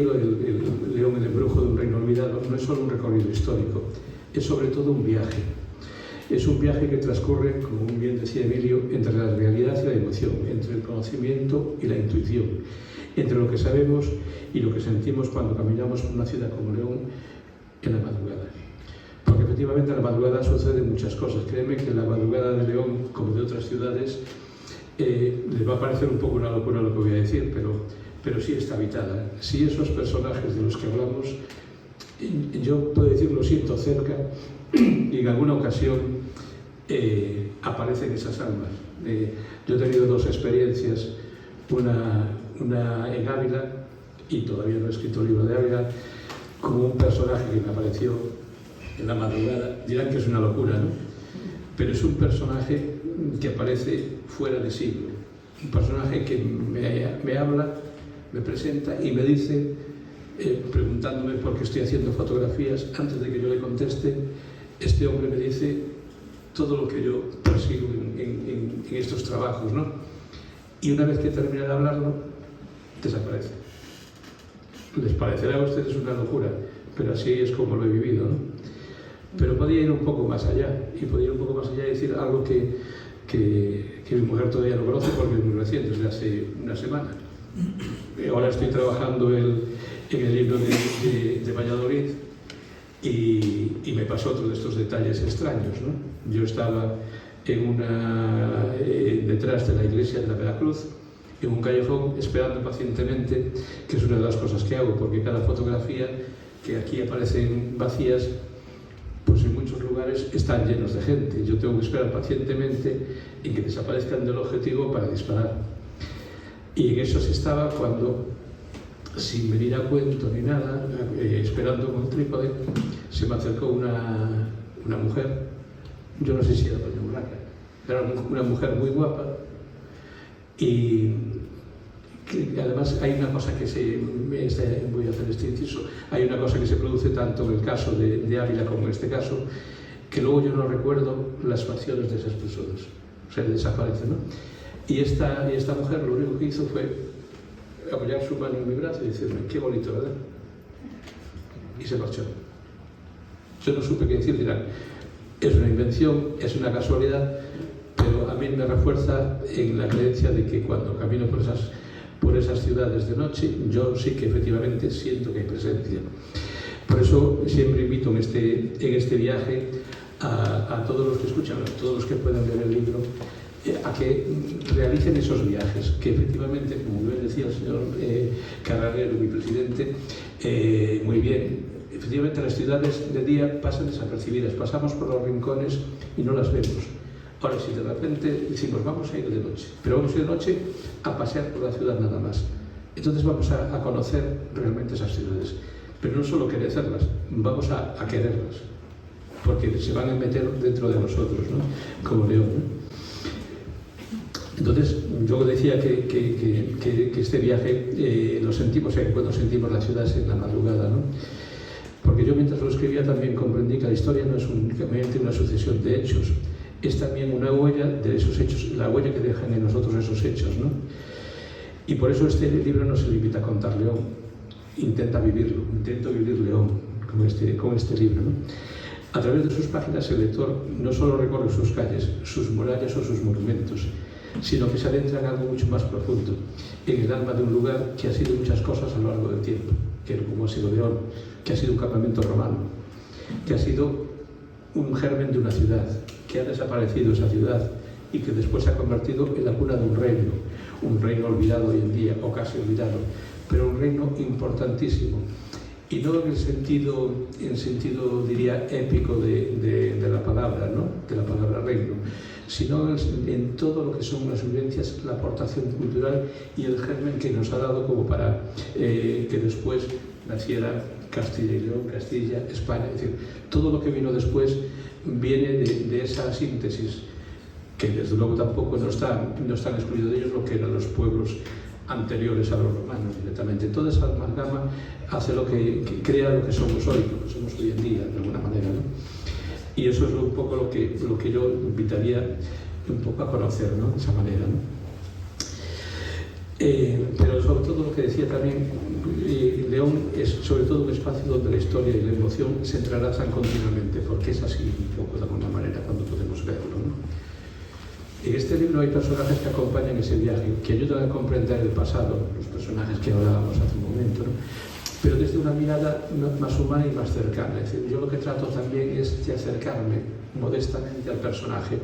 El León, el embrujo de un reino olvidado, no es solo un recorrido histórico, es sobre todo un viaje. Es un viaje que transcurre, como muy bien decía Emilio, entre la realidad y la emoción, entre el conocimiento y la intuición, entre lo que sabemos y lo que sentimos cuando caminamos por una ciudad como León en la madrugada. Porque efectivamente en la madrugada suceden muchas cosas. Créeme que en la madrugada de León, como de otras ciudades, les va a parecer un poco una locura lo que voy a decir, pero sí está habitada. Sí, esos personajes de los que hablamos, yo puedo decir, lo siento cerca, y en alguna ocasión aparecen esas almas. Yo he tenido dos experiencias, una en Ávila, y todavía no he escrito el libro de Ávila, con un personaje que me apareció en la madrugada. Dirán que es una locura, ¿no? Pero es un personaje que aparece fuera de siglo, un personaje que me habla, me presenta y me dice, preguntándome por qué estoy haciendo fotografías, antes de que yo le conteste, este hombre me dice todo lo que yo persigo en estos trabajos, ¿no? Y una vez que termina de hablarlo, desaparece. Les parecerá a ustedes una locura, pero así es como lo he vivido, ¿no? Pero podía ir un poco más allá, y podía ir un poco más allá y decir algo que mi mujer todavía no conoce porque es muy reciente, desde hace una semana. Ahora estoy trabajando en el libro de Valladolid y me pasó otro de estos detalles extraños, ¿no? Yo estaba detrás de la iglesia de la Veracruz, en un callejón, esperando pacientemente, que es una de las cosas que hago, porque cada fotografía que aquí aparecen vacías, pues en muchos lugares están llenos de gente. Yo tengo que esperar pacientemente en que desaparezcan del objetivo para disparar. Y en eso se estaba cuando, sin venir a cuento ni nada, esperando con el trípode, se me acercó una mujer, yo no sé si era doña Urraca, era una mujer muy guapa, y que además hay una cosa voy a hacer este inciso, hay una cosa que se produce tanto en el caso de Ávila como en este caso, que luego yo no recuerdo las facciones de esas personas, o sea, desaparecen, ¿no? Y esta mujer lo único que hizo fue apoyar su mano en mi brazo y decirme, qué bonito, ¿verdad? Y se marchó. Yo no supe qué decir, dirán, es una invención, es una casualidad, pero a mí me refuerza en la creencia de que cuando camino por esas ciudades de noche, yo sí que efectivamente siento que hay presencia. Por eso siempre invito en este viaje a todos los que escuchan, a todos los que puedan leer el libro, a que realicen esos viajes, que efectivamente, como bien decía el señor Carragher, mi presidente, muy bien, efectivamente las ciudades de día pasan desapercibidas, pasamos por los rincones y no las vemos. Ahora, si de repente decimos, vamos a ir de noche, pero vamos a ir de noche a pasear por la ciudad nada más, entonces vamos a conocer realmente esas ciudades. Pero no solo conocerlas, vamos a quererlas, porque se van a meter dentro de nosotros, ¿no? Como León, ¿no? Entonces, yo decía que este viaje lo sentimos, cuando sentimos las ciudades en la madrugada, ¿no? Porque yo mientras lo escribía también comprendí que la historia no es únicamente una sucesión de hechos, es también una huella de esos hechos, la huella que dejan en nosotros esos hechos, ¿no? Y por eso este libro no se limita a contar León, intento vivir León con este libro, ¿no? A través de sus páginas el lector no solo recorre sus calles, sus murallas o sus monumentos, sino que se adentra en algo mucho más profundo, en el alma de un lugar que ha sido muchas cosas a lo largo del tiempo, como ha sido León, que ha sido un campamento romano, que ha sido un germen de una ciudad, que ha desaparecido esa ciudad y que después se ha convertido en la cuna de un reino olvidado hoy en día, o casi olvidado, pero un reino importantísimo. Y no en el sentido diría, épico de la palabra, ¿no? De la palabra reino, sino en todo lo que son las vivencias, la aportación cultural y el germen que nos ha dado como para que después naciera Castilla y León, Castilla, España. Es decir, todo lo que vino después viene de esa síntesis, que desde luego tampoco no están excluidos de ellos lo que eran los pueblos anteriores a los romanos directamente. Toda esa amalgama hace crea lo que somos hoy en día, de alguna manera, ¿no? Y eso es un poco lo que yo invitaría un poco a conocer, ¿no? De esa manera, ¿no? Pero sobre todo lo que decía también, León es sobre todo un espacio donde la historia y la emoción se entrelazan continuamente, porque es así un poco de alguna manera cuando podemos verlo, ¿no? En este libro hay personajes que acompañan ese viaje, que ayudan a comprender el pasado, los personajes que hablábamos hace un momento, ¿no? Pero desde una mirada más humana y más cercana. Es decir, yo lo que trato también es de acercarme modestamente al personaje,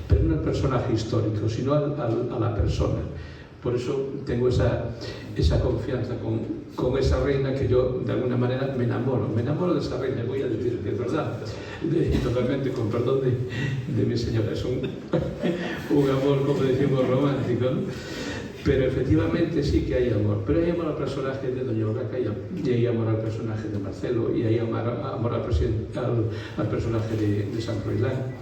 pero no al personaje histórico, sino a la persona. Por eso tengo esa confianza con esa reina que yo, de alguna manera, me enamoro de esa reina, voy a decir que es verdad, y totalmente, con perdón de mi señora, es un amor, como decimos, romántico, ¿no? Pero efectivamente sí que hay amor, pero hay amor al personaje de Doña Urraca y hay amor al personaje de Marcelo y hay amor al personaje de San Froilán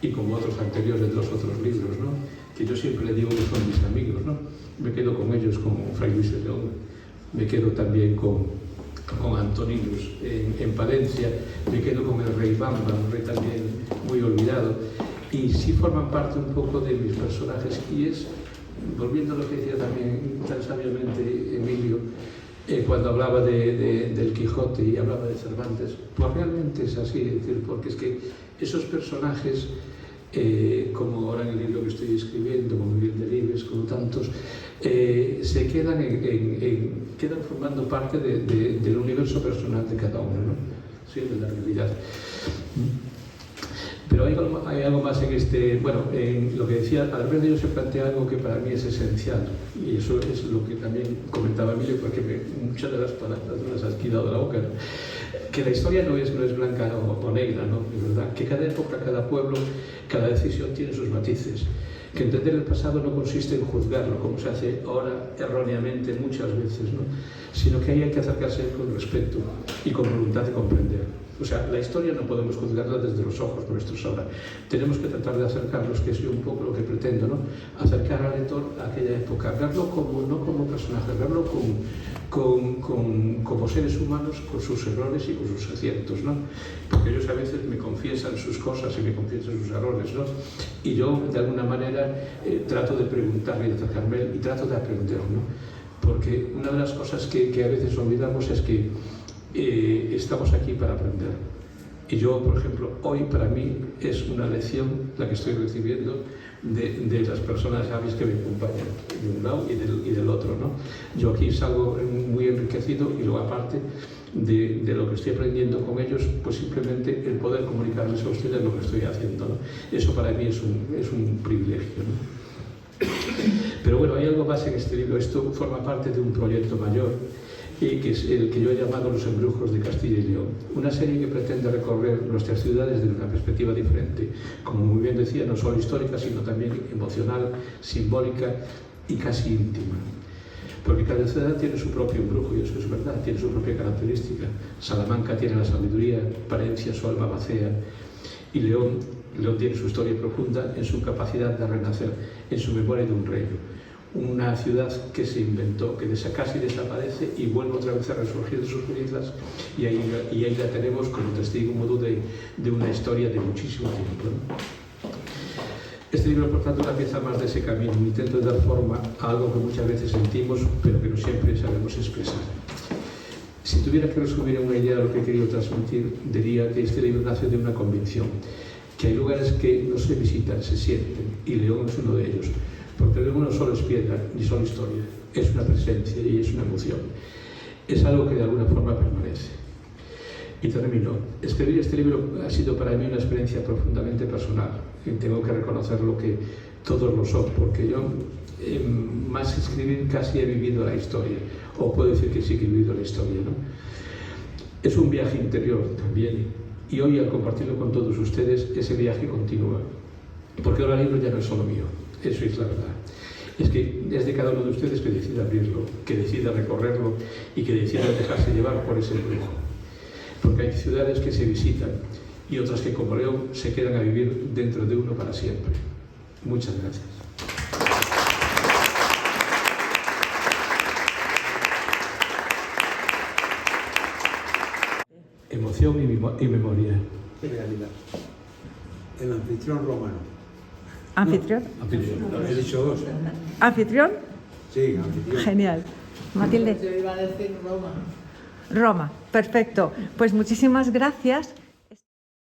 y como otros anteriores de los otros libros, ¿no? Que yo siempre le digo que son mis amigos, ¿no? Me quedo con ellos, con Fray Luis de León, me quedo también con Antoninus en Palencia, me quedo con el rey Bamba, un rey también muy olvidado, y sí forman parte un poco de mis personajes, y es, volviendo a lo que decía también tan sabiamente Emilio, cuando hablaba del Quijote y hablaba de Cervantes, pues realmente es así, es decir, porque es que esos personajes, como ahora en el libro que estoy escribiendo, como Miguel Delibes, como tantos, se quedan formando parte del universo personal de cada uno, ¿no? Sí, de la realidad. Pero hay algo más en en lo que decía, Albert se plantea algo que para mí es esencial, y eso es lo que también comentaba Emilio, porque muchas de las palabras me las has quitado de la boca, ¿no? Que la historia no es blanca o negra, ¿no? Es verdad, que cada época, cada pueblo, cada decisión tiene sus matices, que entender el pasado no consiste en juzgarlo, como se hace ahora erróneamente muchas veces, ¿no? Sino que ahí hay que acercarse con respeto y con voluntad de comprender. O sea, la historia no podemos juzgarla desde los ojos nuestros ahora. Tenemos que tratar de acercarnos, que es un poco lo que pretendo, ¿no? Acercar al lector a aquella época, verlo no como personaje, verlo como seres humanos, con sus errores y con sus aciertos, ¿no? Porque ellos a veces me confiesan sus cosas y me confiesan sus errores, ¿no? Y yo, de alguna manera, trato de preguntarle y de acercarme y trato de aprender, ¿no? Porque una de las cosas que a veces olvidamos es que estamos aquí para aprender. Y yo, por ejemplo, hoy para mí es una lección la que estoy recibiendo de las personas sabias que me acompañan, de un lado y del otro, ¿no? Yo aquí salgo muy enriquecido y luego aparte de lo que estoy aprendiendo con ellos, pues simplemente el poder comunicarles a ustedes lo que estoy haciendo, ¿no? Eso para mí es un privilegio, ¿no? Pero bueno, hay algo más en este libro. Esto forma parte de un proyecto mayor, que es el que yo he llamado Los Embrujos de Castilla y León. Una serie que pretende recorrer nuestras ciudades desde una perspectiva diferente, como muy bien decía, no solo histórica, sino también emocional, simbólica y casi íntima. Porque cada ciudad tiene su propio embrujo, y eso es verdad, tiene su propia característica. Salamanca tiene la sabiduría, Palencia su alma vacía, y León tiene su historia profunda en su capacidad de renacer, en su memoria de un reino. Una ciudad que se inventó, que casi desaparece y vuelve otra vez a resurgir de sus cenizas, y ahí la tenemos como testigo mudo de una historia de muchísimo tiempo, ¿no? Este libro, por tanto, es una pieza más de ese camino. Intento dar forma a algo que muchas veces sentimos, pero que no siempre sabemos expresar. Si tuviera que resumir en una idea lo que he querido transmitir, diría que este libro nace de una convicción, que hay lugares que no se visitan, se sienten, y León es uno de ellos. Porque León no solo es piedra, ni solo historia, es una presencia y es una emoción. Es algo que de alguna forma permanece. Y termino. Escribir este libro ha sido para mí una experiencia profundamente personal. Y tengo que reconocer lo que todos lo son, porque yo, más que escribir, casi he vivido la historia. O puedo decir que sí que he vivido la historia, ¿no? Es un viaje interior también. Y hoy, al compartirlo con todos ustedes, ese viaje continúa. Porque ahora el libro ya no es solo mío. Eso es la verdad. Es que es de cada uno de ustedes que decida abrirlo, que decida recorrerlo y que decida dejarse llevar por ese embrujo. Porque hay ciudades que se visitan y otras que, como León, se quedan a vivir dentro de uno para siempre. Muchas gracias. Emoción y memoria. Realidad. El anfitrión romano. ¿Anfitrión? Anfitrión. He dicho dos. ¿Anfitrión? Sí, anfitrión. Genial. Matilde. Yo iba a decir Roma. Roma, perfecto. Pues muchísimas gracias